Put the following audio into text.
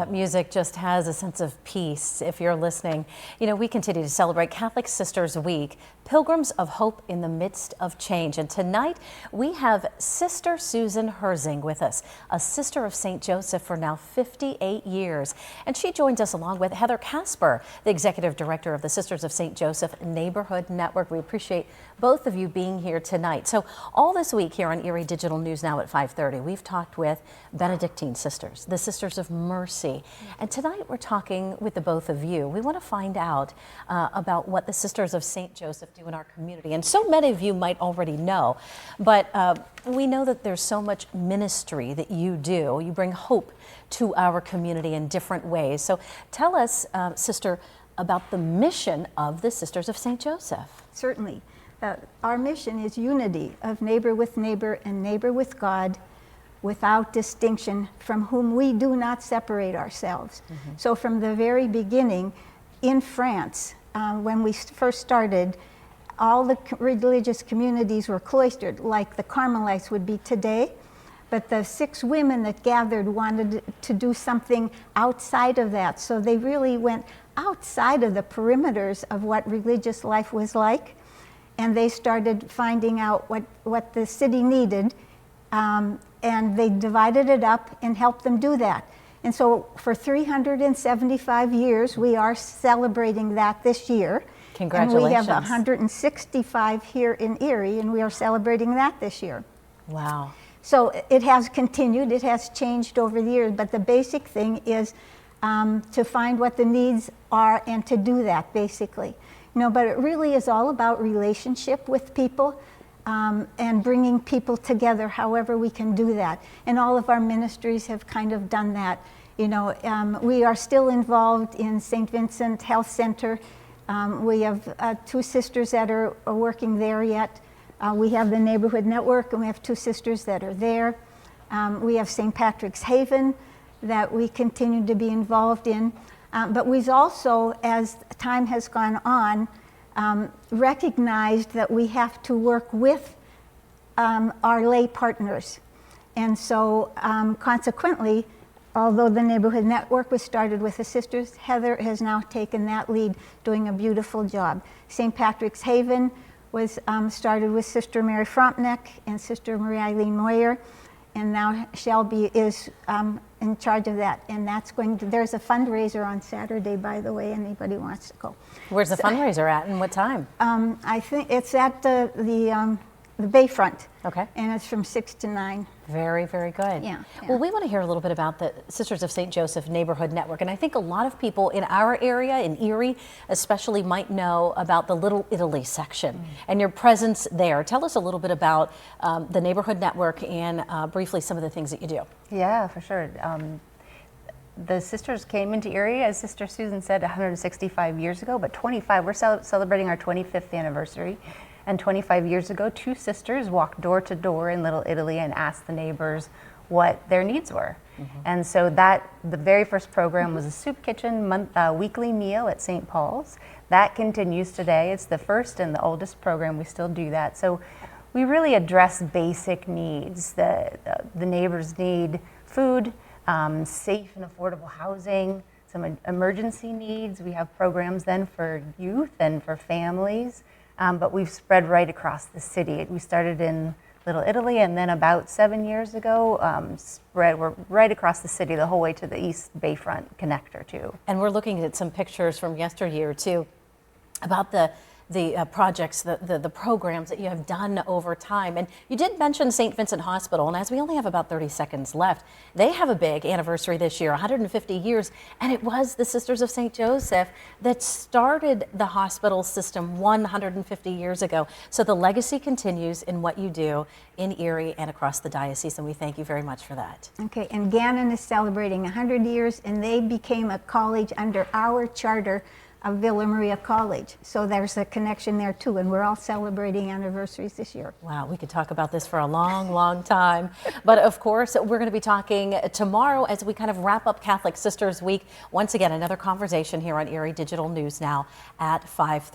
That music just has a sense of peace if you're listening. You know, we continue to celebrate Catholic Sisters Week, Pilgrims of Hope in the Midst of Change. And tonight we have Sister Susan Herzing with us, a sister of St. Joseph for now 58 years. And she joins us along with Heather Casper, the executive director of the Sisters of St. Joseph Neighborhood Network. We appreciate both of you being here tonight. So all this week here on Erie Digital News Now at 5:30, we've talked with Benedictine sisters, the Sisters of Mercy. And tonight we're talking with the both of you. We want to find out about what the Sisters of St. Joseph do in our community. And so many of you might already know, but we know that there's so much ministry that you do. You bring hope to our community in different ways. So tell us, Sister, about the mission of the Sisters of St. Joseph. Certainly. Our mission is unity of neighbor with neighbor and neighbor with God, without distinction, from whom we do not separate ourselves. So from the very beginning, in France, when we first started, all the religious communities were cloistered, like the Carmelites would be today. But the 6 women that gathered wanted to do something outside of that. So they really went outside of the perimeters of what religious life was like. And they started finding out what the city needed. And they divided it up and helped them do that. And so for 375 years, we are celebrating that this year. Congratulations. And we have 165 here in Erie, and we are celebrating that this year. Wow. So it has continued, it has changed over the years, but the basic thing is to find what the needs are and to do that, basically. You know, but it really is all about relationship with people. And bringing people together however we can do that. And all of our ministries have kind of done that. You know, we are still involved in St. Vincent Health Center. We have 2 sisters that are working there yet. We have the Neighborhood Network, and we have 2 sisters that are there. We have St. Patrick's Haven that we continue to be involved in. But we've also, as time has gone on, recognized that we have to work with our lay partners. And so consequently, although the Neighborhood Network was started with the sisters, Heather has now taken that lead, doing a beautiful job. St. Patrick's Haven was started with Sister Mary Frontneck and Sister Marie-Eileen Moyer, and now Shelby is in charge of that. And that's going to, there's a fundraiser on Saturday, by the way, anybody wants to go. Where's the fundraiser at and what time? I think it's at the Bayfront. Okay. And it's from 6 to 9. Very, very good. Yeah. Well, we want to hear a little bit about the Sisters of St. Joseph Neighborhood Network. And I think a lot of people in our area, in Erie especially, might know about the Little Italy section and your presence there. Tell us a little bit about the Neighborhood Network and briefly some of the things that you do. Yeah, for sure. The sisters came into Erie, as Sister Susan said, 165 years ago, but 25. We're celebrating our 25th anniversary. And 25 years ago, 2 sisters walked door to door in Little Italy and asked the neighbors what their needs were. And so the very first program was a soup kitchen weekly meal at St. Paul's. That continues today. It's the first and the oldest program. We still do that. So we really address basic needs. The neighbors need food, safe and affordable housing, some emergency needs. We have programs then for youth and for families. But we've spread right across the city. We started in Little Italy, and then about 7 years ago, we're right across the city, the whole way to the East Bayfront connector too. And we're looking at some pictures from yesteryear too about the projects, the programs that you have done over time. And you did mention St. Vincent Hospital, and as we only have about 30 seconds left, they have a big anniversary this year, 150 years, and it was the Sisters of St. Joseph that started the hospital system 150 years ago. So the legacy continues in what you do in Erie and across the diocese, and we thank you very much for that. Okay, and Gannon is celebrating 100 years, and they became a college under our charter of Villa Maria College. So there's a connection there too, and we're all celebrating anniversaries this year. Wow, we could talk about this for a long, long time. But of course, we're going to be talking tomorrow as we kind of wrap up Catholic Sisters Week. Once again, another conversation here on Erie Digital News Now at 5:30.